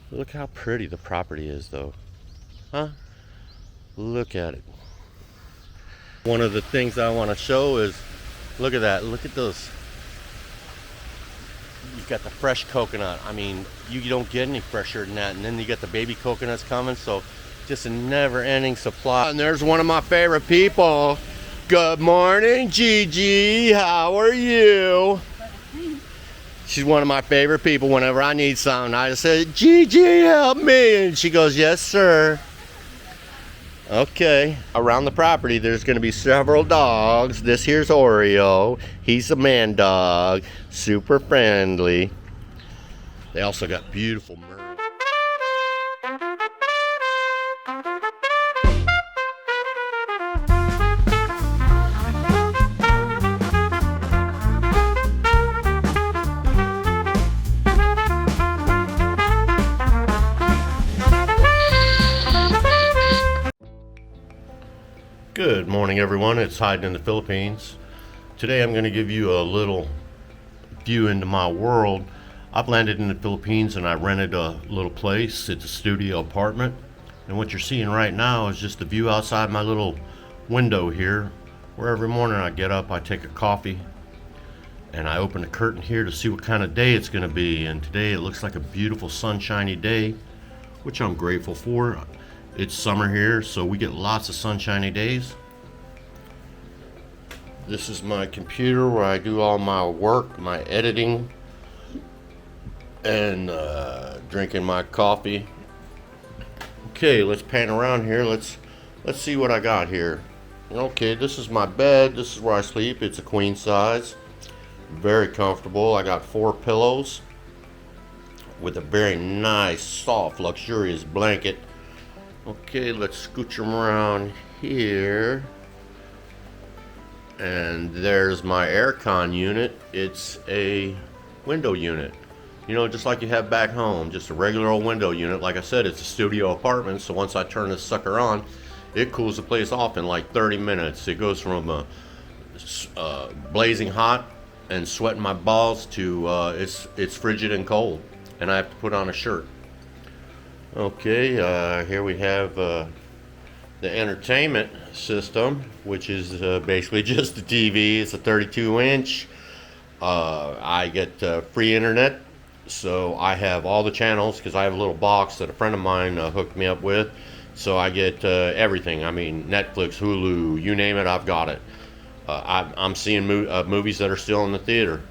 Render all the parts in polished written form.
Look how pretty the property is, though. Huh? Look at it. One of the things I want to show is, look at that. Look at those. You've got the fresh coconut. I mean, you don't get any fresher than that. And then you got the baby coconuts coming. So just a never-ending supply. And there's one of my favorite people. Good morning, Gigi. How are you? She's one of my favorite people. Whenever I need something, I just say, Gigi, help me. And she goes, yes, sir. Okay. Around the property, there's going to be several dogs. This here's Oreo. He's a man dog. Super friendly. They also got beautiful mermaids. Good morning, everyone. It's Hyde in the Philippines. Today I'm going to give you a little view into my world. I've landed in the Philippines and I rented a little place. It's a studio apartment. And what you're seeing right now is just the view outside my little window here, where every morning I get up, I take a coffee, and I open the curtain here to see what kind of day it's going to be. And today it looks like a beautiful sunshiny day, which I'm grateful for. It's summer here, so we get lots of sunshiny days. This is my computer where I do all my work, my editing, and drinking my coffee. Okay, let's pan around here. Let's see what I got here. Okay, this is my bed. This is where I sleep. It's a queen size. Very comfortable. I got 4 pillows with a very nice, soft, luxurious blanket. Okay, let's scooch them around here. And there's my aircon unit. It's a window unit. You know, just like you have back home, just a regular old window unit. Like I said, it's a studio apartment, so once I turn this sucker on, it cools the place off in like 30 minutes. It goes from blazing hot and sweating my balls to it's frigid and cold, and I have to put on a shirt. Okay, here we have the entertainment system, which is basically just the TV. It's a 32-inch. I get free internet, so I have all the channels because I have a little box that a friend of mine hooked me up with. So I get everything. I mean, Netflix, Hulu, you name it, I've got it. I'm seeing movies that are still in the theater.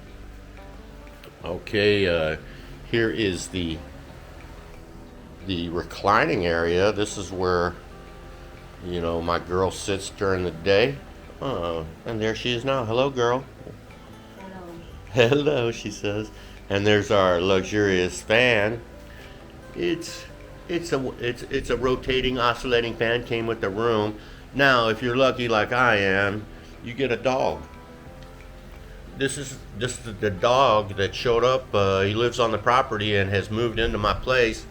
Okay, here is the reclining area. This is where, you know, my girl sits during the day. And there she is now. Hello, girl. Hello. Hello, she says. And there's our luxurious fan. It's a rotating, oscillating fan. Came with the room. Now, if you're lucky like I am, you get a dog. This is the dog that showed up. He lives on the property and has moved into my place.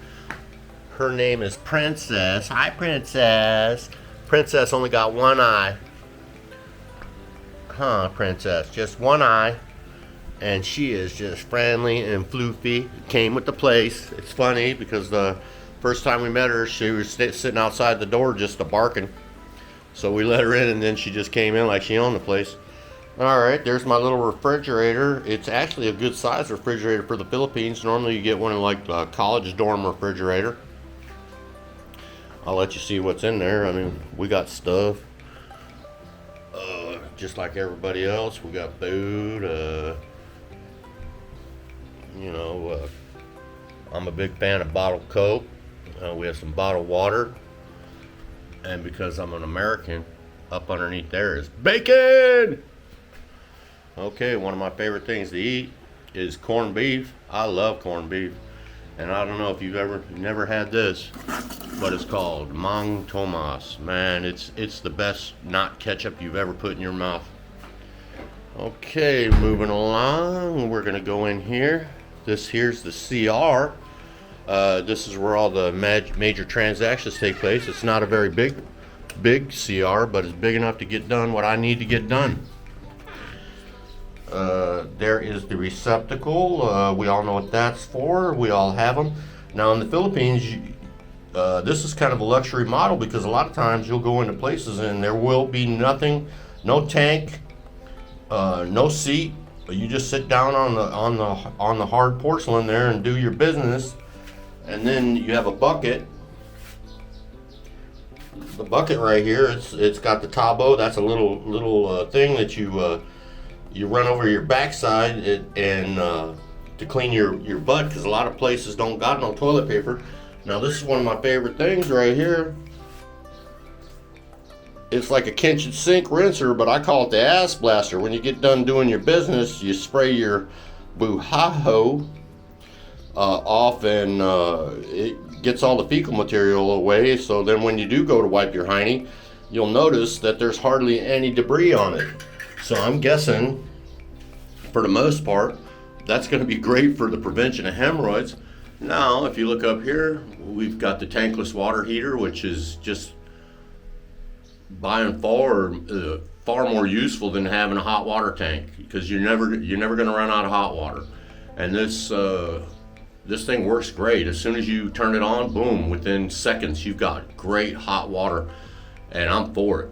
Her name is Princess. Hi, Princess. Princess only got one eye. Huh, Princess? Just one eye. And she is just friendly and floofy. Came with the place. It's funny because the first time we met her, she was sitting outside the door just barking. So we let her in, and then she just came in like she owned the place. Alright, there's my little refrigerator. It's actually a good size refrigerator for the Philippines. Normally you get one in like a college dorm refrigerator. I'll let you see what's in there. I mean, we got stuff. Just like everybody else, we got food. You know, I'm a big fan of bottled Coke. We have some bottled water. And because I'm an American, up underneath there is bacon! Okay, one of my favorite things to eat is corned beef. I love corned beef. And I don't know if you've never had this, but it's called Mang Tomas. Man, it's the best not ketchup you've ever put in your mouth. Okay, moving along, we're gonna go in here. Here's the CR. This is where all the major transactions take place. It's not a very big CR, but it's big enough to get done what I need to get done. There is the receptacle. We all know what that's for. We all have them. Now in the Philippines, this is kind of a luxury model because a lot of times you'll go into places and there will be nothing, no tank, no seat. You just sit down on the hard porcelain there and do your business, and then you have a bucket. The bucket right here, it's got the tabo. That's a little thing that you run over your backside and to clean your butt, because a lot of places don't got no toilet paper. Now this is one of my favorite things right here. It's like a kitchen sink rinser, but I call it the ass blaster. When you get done doing your business, you spray your buhaho off, and it gets all the fecal material away. So then when you do go to wipe your hiney, you'll notice that there's hardly any debris on it. So I'm guessing, for the most part, that's going to be great for the prevention of hemorrhoids. Now, if you look up here, we've got the tankless water heater, which is just by and far more useful than having a hot water tank, because you're never going to run out of hot water. And this thing works great. As soon as you turn it on, boom, within seconds you've got great hot water, and I'm for it.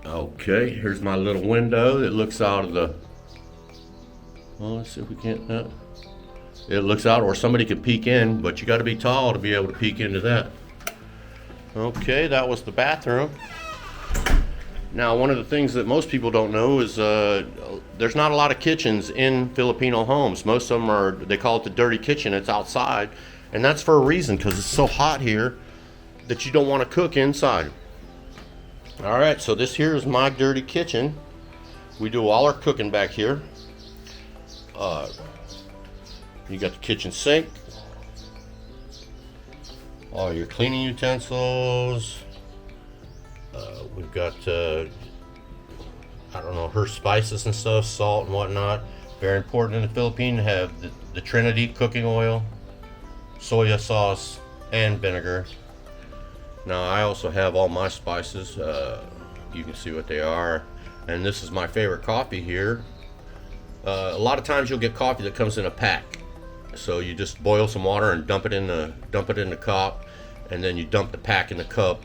Okay, here's my little window that looks out of the, well, let's see if we can't, it looks out, or somebody could peek in, but you got to be tall to be able to peek into that. Okay, that was the bathroom. Now, one of the things that most people don't know is there's not a lot of kitchens in Filipino homes. Most of them are, they call it the dirty kitchen. It's outside, and that's for a reason, because it's so hot here that you don't want to cook inside. All right, so this here is my dirty kitchen. We do all our cooking back here. You got the kitchen sink, all your cleaning utensils. We've got, I don't know, her spices and stuff, salt and whatnot. Very important in the Philippines to have the Trinity cooking oil, soya sauce, and vinegar. Now I also have all my spices. You can see what they are. And this is my favorite coffee here. A lot of times you'll get coffee that comes in a pack. So you just boil some water and dump it in the cup, and then you dump the pack in the cup.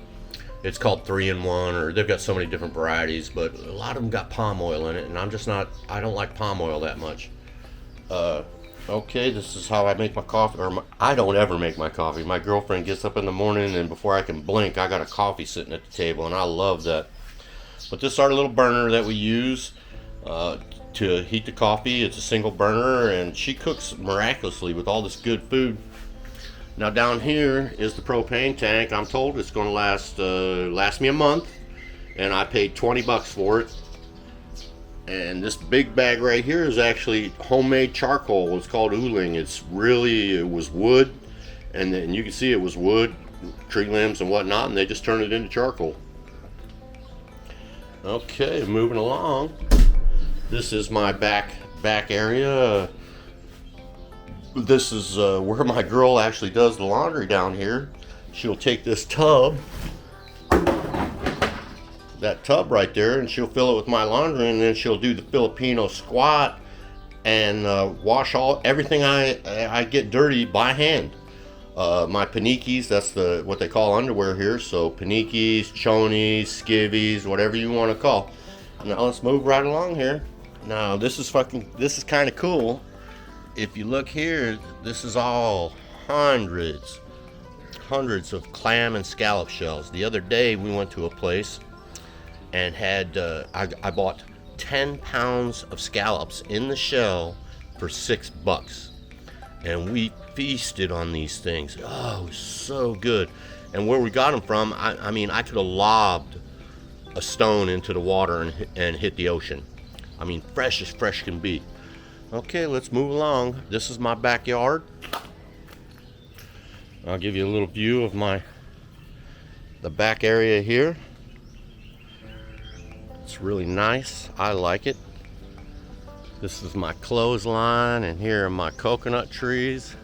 It's called 3-in-1, or they've got so many different varieties, but a lot of them got palm oil in it, and I don't like palm oil that much. Okay, this is how I make my coffee, I don't ever make my coffee. My girlfriend gets up in the morning, and before I can blink, I got a coffee sitting at the table, and I love that. But this is our little burner that we use to heat the coffee. It's a single burner, and she cooks miraculously with all this good food. Now down here is the propane tank. I'm told it's going to last me a month, and I paid $20 for it. And this big bag right here is actually homemade charcoal. It's called uling. It was wood, and then you can see it was wood, tree limbs and whatnot, and they just turned it into charcoal. Okay, moving along. This is my back area. This is where my girl actually does the laundry down here. She'll take this tub, that tub right there, and she'll fill it with my laundry, and then she'll do the Filipino squat and wash everything I get dirty by hand. My panikis, that's what they call underwear here. So panikis, chonies, skivvies, whatever you want to call. Now let's move right along here. Now this is kind of cool. If you look here, this is all hundreds of clam and scallop shells. The other day we went to a place and had I bought 10 pounds of scallops in the shell for $6, and we feasted on these things. Oh, it was so good. And where we got them from, I mean, I could have lobbed a stone into the water and hit the ocean. I mean, fresh as fresh can be. Okay, let's move along. This is my backyard. I'll give you a little view of the back area here. It's really nice. I like it. This is my clothesline, and here are my coconut trees.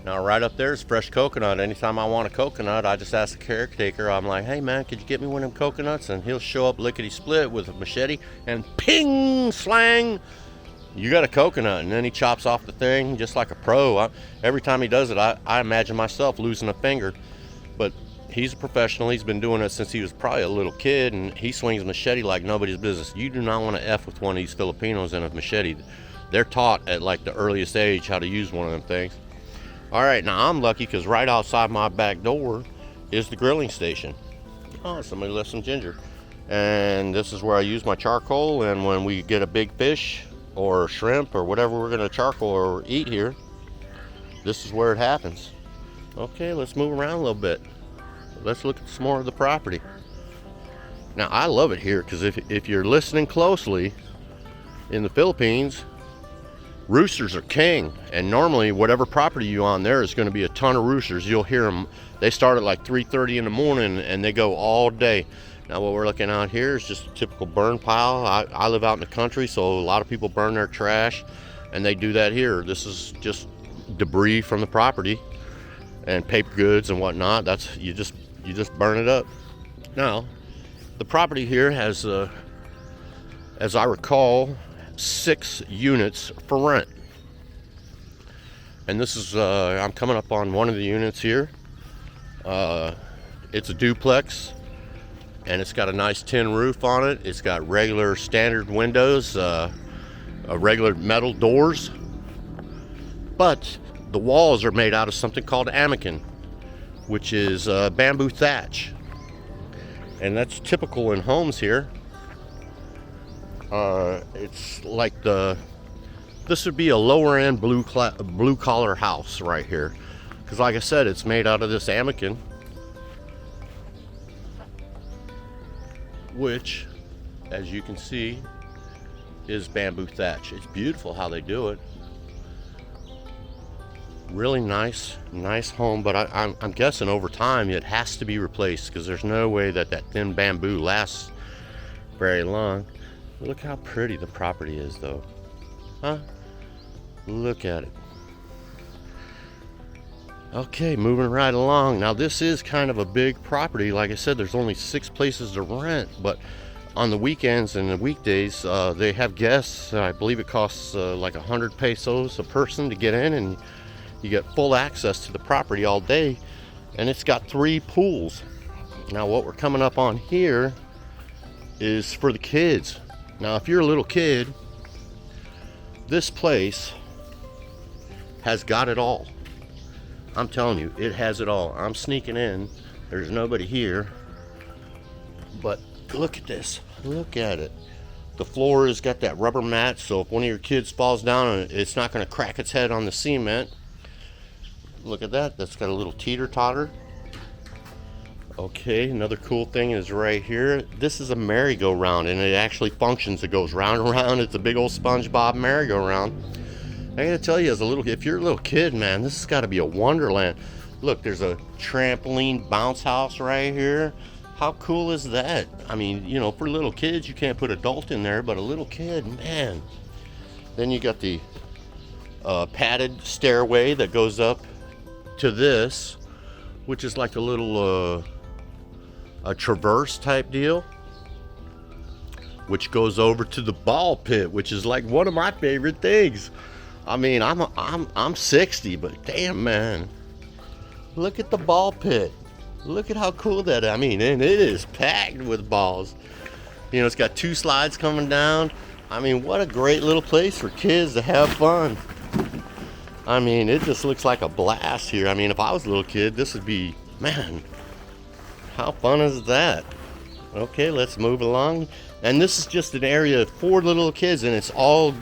Now right up there is fresh coconut. Anytime I want a coconut, I just ask the caretaker. I'm like, hey man, could you get me one of them coconuts? And he'll show up lickety split with a machete and ping, slang, You got a coconut, and then he chops off the thing just like a pro. Every time he does it, I imagine myself losing a finger. But he's a professional. He's been doing it since he was probably a little kid, and he swings a machete like nobody's business. You do not want to F with one of these Filipinos in a machete. They're taught at like the earliest age how to use one of them things. All right, now I'm lucky because right outside my back door is the grilling station. Oh, somebody left some ginger. And this is where I use my charcoal, and when we get a big fish or shrimp or whatever we're gonna charcoal or eat here, this is where it happens. Okay, let's move around a little bit. Let's look at some more of the property. Now I love it here because if you're listening closely, in the Philippines, roosters are king, and normally whatever property you on there is going to be a ton of roosters. You'll hear them. They start at like 3:30 in the morning and they go all day. Now what we're looking at here is just a typical burn pile. I live out in the country, so a lot of people burn their trash, and they do that here. This is just debris from the property and paper goods and whatnot. That's you just burn it up. Now the property here has, as I recall, 6 units for rent, and this is I'm coming up on one of the units here. It's a duplex, and it's got a nice tin roof on it. It's got regular standard windows, regular metal doors, but the walls are made out of something called Amakan, which is bamboo thatch, and that's typical in homes here. It's like this would be a lower end blue collar house right here, because like I said, it's made out of this Amakan, which, as you can see, is bamboo thatch. It's beautiful how they do it. Really nice home, but I'm guessing over time it has to be replaced, because there's no way that thin bamboo lasts very long. Look how pretty the property is, though. Huh? Look at it. Okay, moving right along. Now this is kind of a big property. Like I said, there's only 6 places to rent, but on the weekends and the weekdays, they have guests. I believe it costs like 100 pesos a person to get in, and you get full access to the property all day. And it's got 3 pools. Now what we're coming up on here is for the kids. Now if you're a little kid, this place has got it all. I'm telling you, it has it all. I'm sneaking in. There's nobody here. But look at this. Look at it. The floor has got that rubber mat, so if one of your kids falls down, it's not going to crack its head on the cement. Look at that. That's got a little teeter-totter. Okay, another cool thing is right here. This is a merry-go-round, and it actually functions. It goes round and round. It's a big old SpongeBob merry-go-round. I gotta tell you, if you're a little kid, man, this has got to be a wonderland. Look, there's a trampoline bounce house right here. How cool is that? I mean, you know, for little kids, you can't put adult in there, but a little kid, man. Then you got the padded stairway that goes up to this, which is like a little a traverse type deal, which goes over to the ball pit, which is like one of my favorite things. I mean, I'm 60, but damn, man, look at the ball pit. Look at how cool that is. I mean, and it is packed with balls. You know, it's got 2 slides coming down. I mean, what a great little place for kids to have fun. I mean, it just looks like a blast here. I mean, if I was a little kid, this would be, man, how fun is that? Okay, let's move along. And this is just an area for little kids, and it's all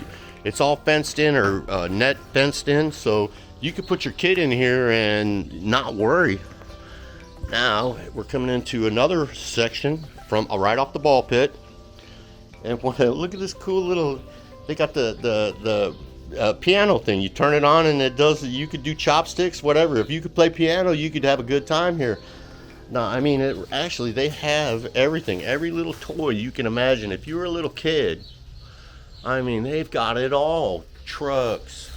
fenced in, or net fenced in, so you could put your kid in here and not worry. Now we're coming into another section from right off the ball pit, and look at this cool little. They got the piano thing. You turn it on and it does. You could do chopsticks, whatever. If you could play piano, you could have a good time here. Now, I mean, they have everything, every little toy you can imagine. If you were a little kid, I mean, they've got it all. Trucks.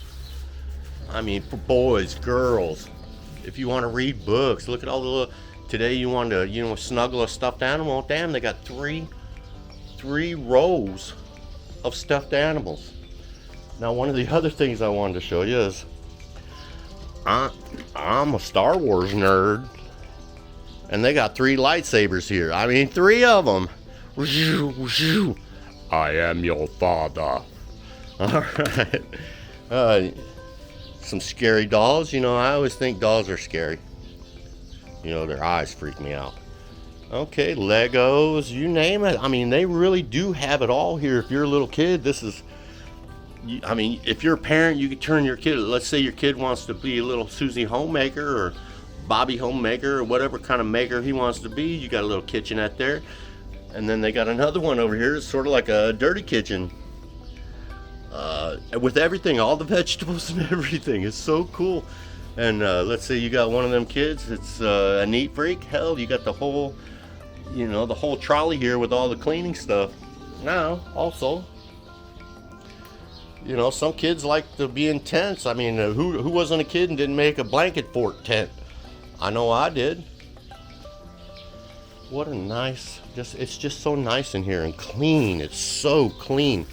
I mean, for boys, girls. If you want to read books, look at all the little. Today you want to, snuggle a stuffed animal. Damn, they got three rows of stuffed animals. Now, one of the other things I wanted to show you is I'm a Star Wars nerd, and they got 3 lightsabers here. I mean, 3 of them. I am your father. All right. Some scary dolls. You know, I always think dolls are scary. You know, their eyes freak me out. Okay, Legos, you name it. I mean, they really do have it all here. If you're a little kid, this is, I mean, if you're a parent, you could turn your kid, let's say your kid wants to be a little Susie homemaker or Bobby homemaker or whatever kind of maker he wants to be. You got a little kitchenette there. And then they got another one over here. It's sort of like a dirty kitchen. With everything, all the vegetables and everything. It's so cool. And let's say you got one of them kids, it's a neat freak. Hell, you got the whole, you know, the whole trolley here with all the cleaning stuff. Now, also, you know, some kids like to be in tents. I mean, who wasn't a kid and didn't make a blanket fort tent? I know I did. What a nice, it's just so nice in here and clean. It's so clean.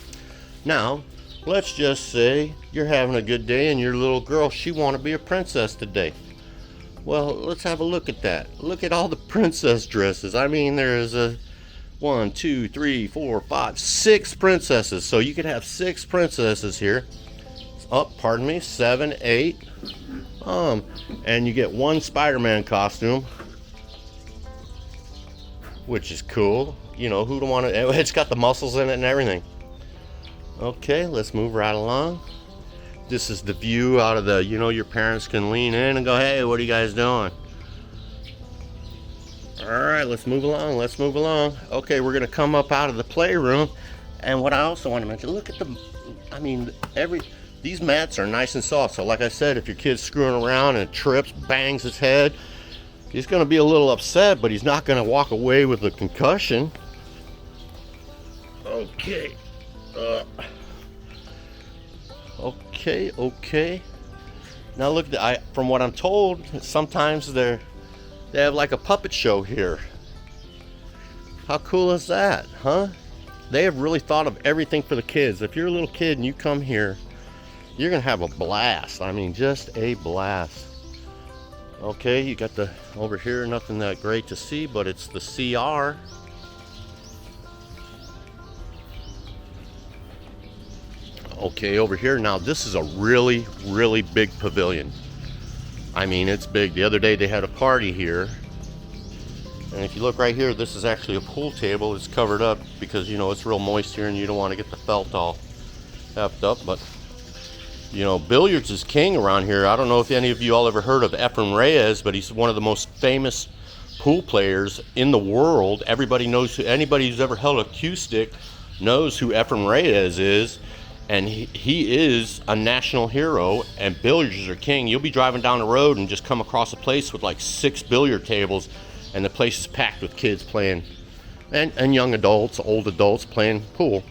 Now, let's just say you're having a good day and your little girl, she want to be a princess today. Well, let's have a look at that. Look at all the princess dresses. I mean, there's a 1, 2, 3, 4, 5, 6 princesses. So you could have 6 princesses here. Oh, pardon me, 7, 8. And you get 1 Spider-Man costume, which is cool. You know, who don't want to, it's got the muscles in it and everything. Okay, let's move right along. This is the view out of the, you know, your parents can lean in and go, hey, what are you guys doing? All right, let's move along, let's move along. Okay, we're gonna come up out of the playroom. And what I also want to mention, look at the, I mean, these mats are nice and soft. So like I said, if your kid's screwing around and trips, bangs his head, he's gonna be a little upset, but he's not gonna walk away with a concussion. Okay. Okay. Now look, from what I'm told, sometimes they have like a puppet show here. How cool is that, huh? They have really thought of everything for the kids. If you're a little kid and you come here, you're gonna have a blast. I mean, just a blast. Okay, you got the, over here, nothing that great to see, but it's the CR. Okay, over here, now this is a really, really big pavilion. I mean, it's big. The other day they had a party here. And if you look right here, this is actually a pool table. It's covered up because, you know, it's real moist here and you don't want to get the felt all effed up. But, you know, billiards is king around here. I don't know if any of you all ever heard of Efren Reyes, but he's one of the most famous pool players in the world. Everybody knows, anybody who's ever held a cue stick knows who Efren Reyes is. And he is a national hero, and billiards are king. You'll be driving down the road and just come across a place with like 6 billiard tables, and the place is packed with kids playing, and young adults, old adults playing pool.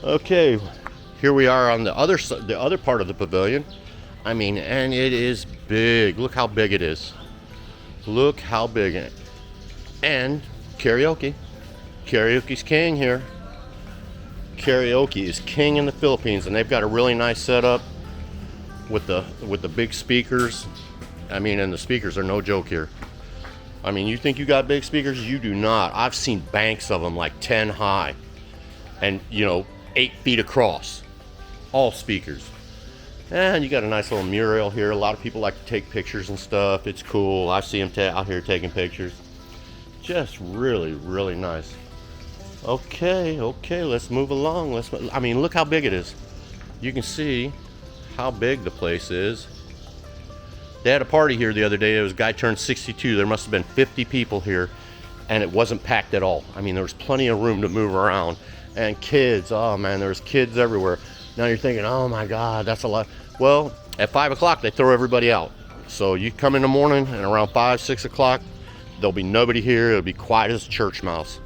Okay, here we are on the other part of the pavilion. I mean, and it is big. Look how big it is. Look how big it is. And karaoke. Karaoke's king here. Karaoke is king in the Philippines, and they've got a really nice setup with the big speakers. I mean, and the speakers are no joke here. I mean, you think you got big speakers? You do not. I've seen banks of them like 10 high and, you know, 8 feet across. All speakers. And you got a nice little mural here. A lot of people like to take pictures and stuff. It's cool. I see them out here taking pictures. Just really, really nice. Okay, let's move along. I mean, look how big it is. You can see how big the place is. They had a party here the other day. It was a guy turned 62. There must have been 50 people here, and it wasn't packed at all. I mean, there was plenty of room to move around. And kids, oh man, there was kids everywhere. Now you're thinking, oh my God, that's a lot. Well, at 5 o'clock, they throw everybody out. So you come in the morning, and around 5, 6 o'clock, there'll be nobody here. It'll be quiet as a church mouse.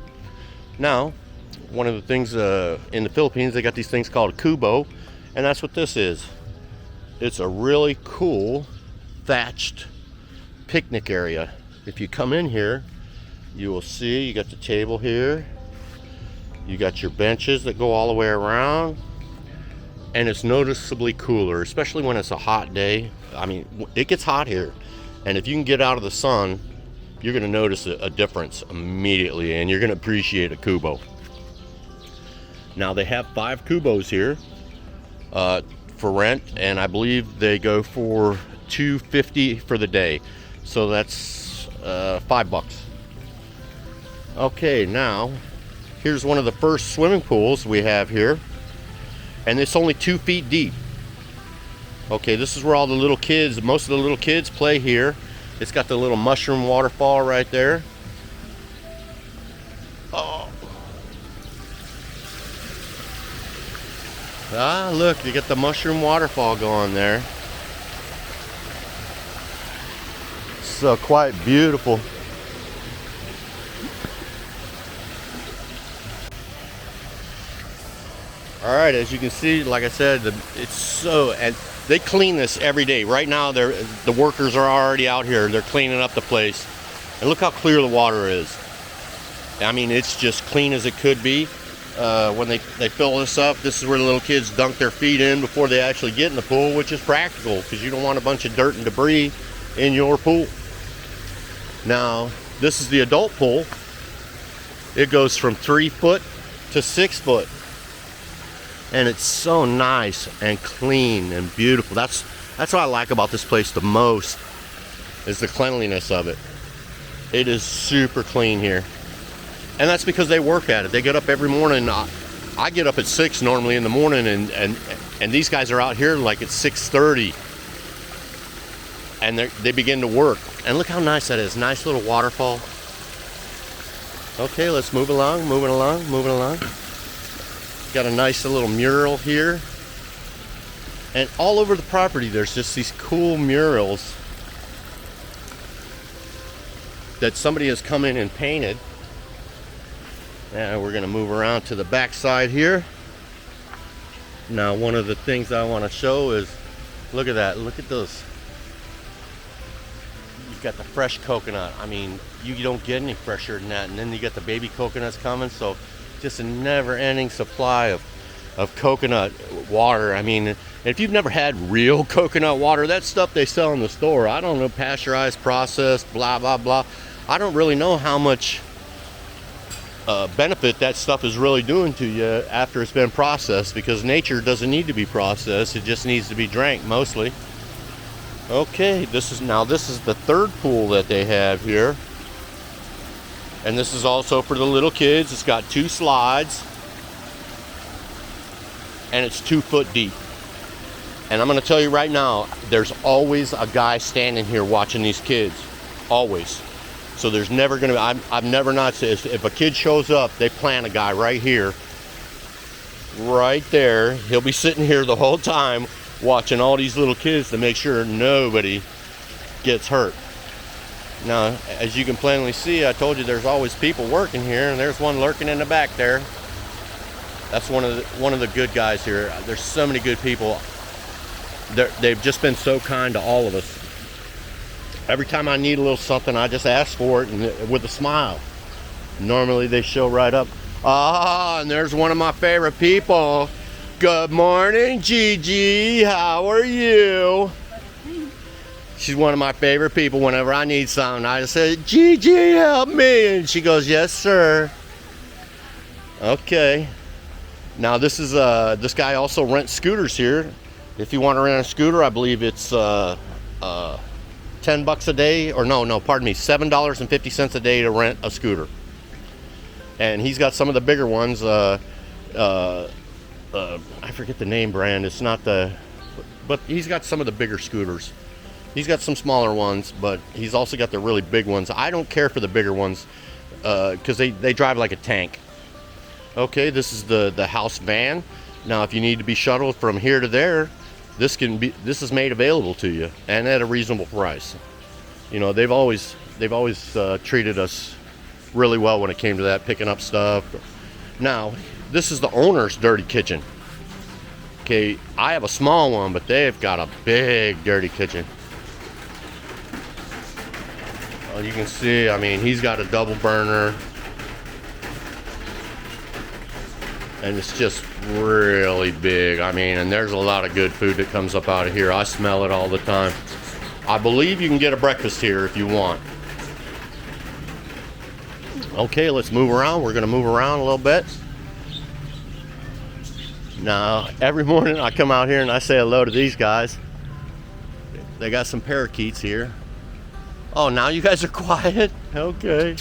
Now, one of the things in the Philippines, they got these things called a kubo, and that's what this is. It's a really cool thatched picnic area. If you come in here, you will see you got the table here. You got your benches that go all the way around. and it's noticeably cooler, especially when it's a hot day. I mean, it gets hot here, and if you can get out of the sun, you're going to notice a difference immediately, and you're going to appreciate a kubo. Now they have 5 kubos here for rent, and I believe they go for $2.50 for the day, so that's $5. Okay, now here's one of the first swimming pools we have here, and it's only 2 feet deep. Okay, this is where all the little kids, most of the little kids play here. It's got the little mushroom waterfall right there. Oh. Ah, look, you get the mushroom waterfall going there. So quite beautiful. All right, as you can see, like I said, it's so, and they clean this every day. Right now, the workers are already out here. They're cleaning up the place. And look how clear the water is. I mean, it's just clean as it could be. When they fill this up, this is where the little kids dunk their feet in before they actually get in the pool, which is practical because you don't want a bunch of dirt and debris in your pool. Now, this is the adult pool. It goes from 3 foot to 6 foot. And it's so nice and clean and beautiful. That's what I like about this place the most, is the cleanliness of it. It is super clean here. And that's because they work at it. They get up every morning. I get up at 6 normally in the morning, and these guys are out here like at 6:30. And they begin to work. And look how nice that is. Nice little waterfall. Okay, let's move along, moving along, moving along. Got a nice little mural here. And all over the property, there's just these cool murals that somebody has come in and painted. And we're going to move around to the back side here. Now, one of the things I want to show is, look at that. Look at those. You've got the fresh coconut. I mean, you don't get any fresher than that. And then you got the baby coconuts coming. So just a never-ending supply of coconut water. I mean, if you've never had real coconut water, that stuff they sell in the store, I don't know, pasteurized, processed, blah, blah, blah. I don't really know how much benefit that stuff is really doing to you after it's been processed, because nature doesn't need to be processed. It just needs to be drank mostly. Okay, this is the third pool that they have here. And this is also for the little kids. It's got 2 slides. And it's 2 foot deep. And I'm going to tell you right now, there's always a guy standing here watching these kids. Always. So there's never going to be, I've never not said, if a kid shows up, they plant a guy right here. Right there. He'll be sitting here the whole time watching all these little kids to make sure nobody gets hurt. Now, as you can plainly see, I told you there's always people working here, and there's one lurking in the back there. That's one of the good guys here. There's so many good people. They've just been so kind to all of us. Every time I need a little something, I just ask for it, and with a smile. Normally they show right up. Ah, and there's one of my favorite people. Good morning, Gigi. How are you? She's one of my favorite people. Whenever I need something, I just say, Gigi, help me. And she goes, yes, sir. Okay. Now, this guy also rents scooters here. If you want to rent a scooter, I believe it's $10 a day. Or no, pardon me, $7.50 a day to rent a scooter. And he's got some of the bigger ones. I forget the name brand. It's not but he's got some of the bigger scooters. He's got some smaller ones, but he's also got the really big ones. I don't care for the bigger ones because they drive like a tank. Okay, this is the house van. Now, if you need to be shuttled from here to there, this is made available to you, and at a reasonable price. You know, they've always treated us really well when it came to that, picking up stuff. Now, this is the owner's dirty kitchen. Okay, I have a small one, but they've got a big dirty kitchen. Well, you can see, I mean, he's got a double burner. And it's just really big. I mean, and there's a lot of good food that comes up out of here. I smell it all the time. I believe you can get a breakfast here if you want. Okay, let's move around. We're gonna move around a little bit. Now, every morning I come out here and I say hello to these guys. They got some parakeets here. Oh, now you guys are quiet? Okay.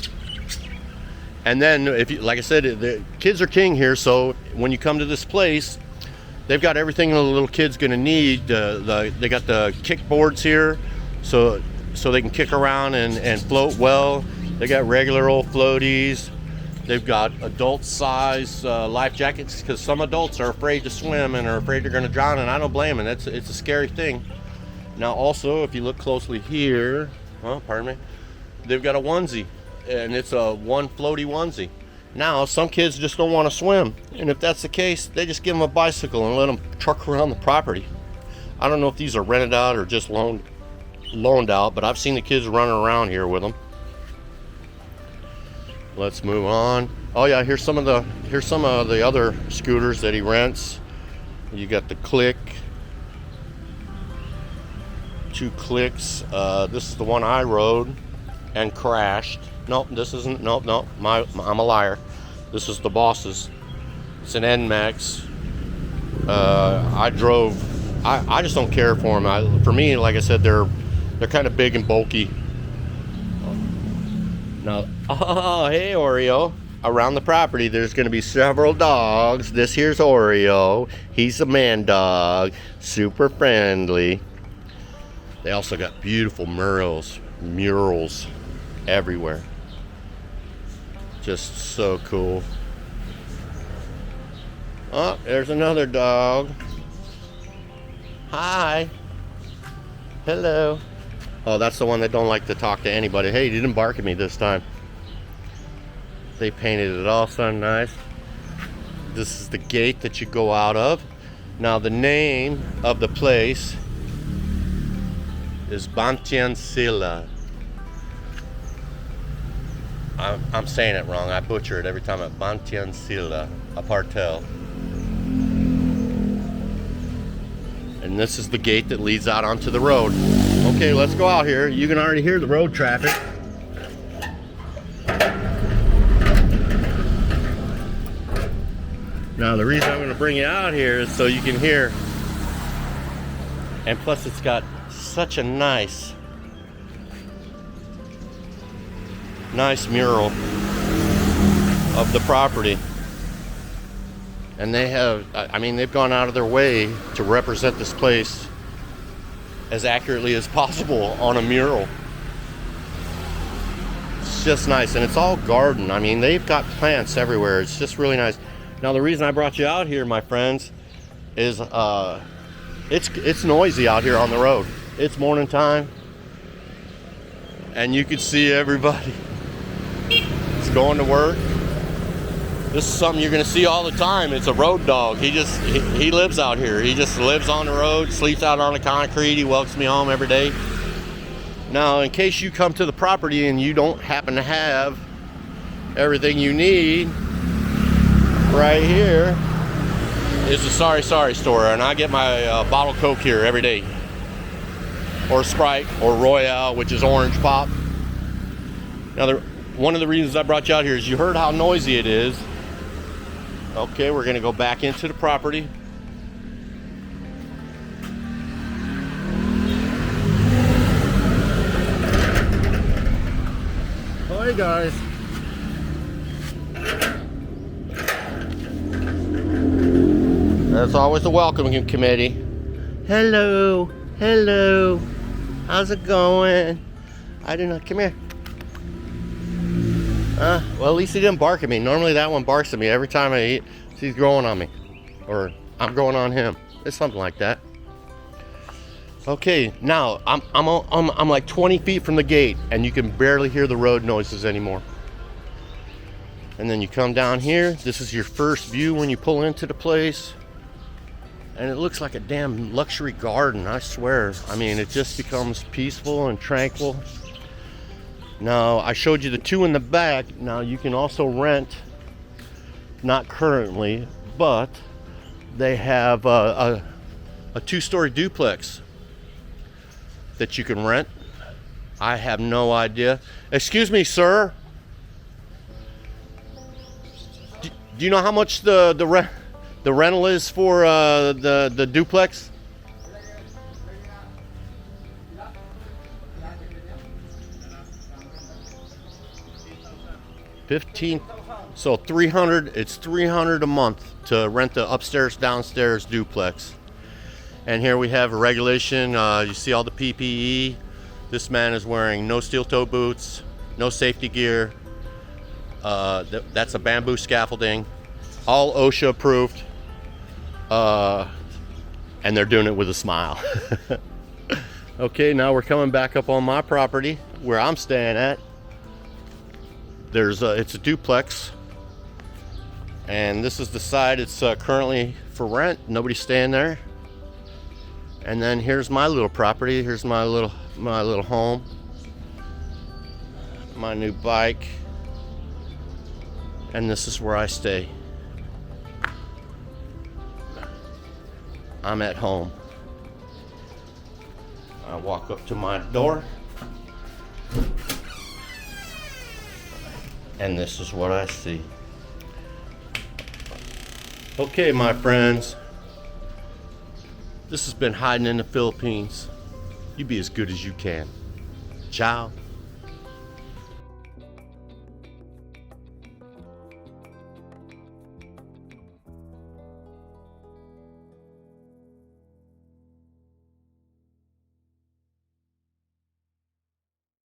And then, if you, like I said, the kids are king here. So when you come to this place, they've got everything the little kid's gonna need. They got the kickboards here, so they can kick around and float well. They got regular old floaties. They've got adult size life jackets, because some adults are afraid to swim and are afraid they're gonna drown, and I don't blame them. It's a scary thing. Now also, if you look closely here, pardon me, they've got a onesie. And it's a one floaty onesie. Now, some kids just don't want to swim, and if that's the case, they just give them a bicycle and let them truck around the property. I don't know if these are rented out or just loaned out, but I've seen the kids running around here with them. Let's move on. Oh yeah, here's some of the other scooters that he rents. You got the Click, 2 Clicks. This is the one I rode and crashed. Nope, this isn't. Nope. I'm a liar. This is the boss's. It's an NMAX. I drove. I just don't care for them. For me, like I said, they're kind of big and bulky. Now, oh hey Oreo. Around the property, there's going to be several dogs. This here's Oreo. He's a man dog. Super friendly. They also got beautiful murals everywhere. Just so cool. Oh, there's another dog. Hi. Hello. Oh, that's the one that don't like to talk to anybody. Hey, he didn't bark at me this time. They painted it all so nice. This is the gate that you go out of. Now, the name of the place is Bantayan Island. I'm saying it wrong. I butcher it every time. At Bantayan Island, a partel. And this is the gate that leads out onto the road. Okay, let's go out here. You can already hear the road traffic. Now, the reason I'm going to bring you out here is so you can hear. And plus, it's got such a nice mural of the property. And they have, I mean, they've gone out of their way to represent this place as accurately as possible on a mural. It's just nice, and it's all garden. I mean, they've got plants everywhere. It's just really nice. Now, the reason I brought you out here, my friends, is it's noisy out here on the road. It's morning time, and you can see everybody. It's going to work. This is something you're going to see all the time. It's a road dog. He lives out here. He just lives on the road, sleeps out on the concrete. He welcomes me home every day. Now, in case you come to the property and you don't happen to have everything you need, right here is the Sorry store, and I get my bottle Coke here every day, or Sprite, or Royale, which is orange pop. Now, one of the reasons I brought you out here is you heard how noisy it is. Okay, we're going to go back into the property. Hi guys. That's always a welcoming committee. Hello, how's it going? I do not, come here. Well, at least he didn't bark at me. Normally that one barks at me every time I eat. He's growing on me, or I'm growing on him. It's something like that. Okay, now I'm like 20 feet from the gate, and you can barely hear the road noises anymore. And then you come down here. This is your first view when you pull into the place, and it looks like a damn luxury garden, I swear. I mean, it just becomes peaceful and tranquil. Now, I showed you the two in the back. Now, you can also rent, not currently, but they have a two-story duplex that you can rent. I have no idea. Excuse me, sir. Do you know how much the rental is for the duplex? 15. So 300. It's 300 a month to rent the upstairs downstairs duplex. And here we have a regulation. You see all the PPE. This man is wearing no steel-toe boots, no safety gear. That's a bamboo scaffolding, all OSHA approved, and they're doing it with a smile. Okay, now we're coming back up on my property where I'm staying at. It's a duplex, and this is the side it's currently for rent. Nobody's staying there. And then here's my little property. Here's my little home, my new bike, and this is where I stay. I'm at home. I walk up to my door, and this is what I see. Okay, my friends, this has been Hiding in the Philippines. You be as good as you can. Ciao.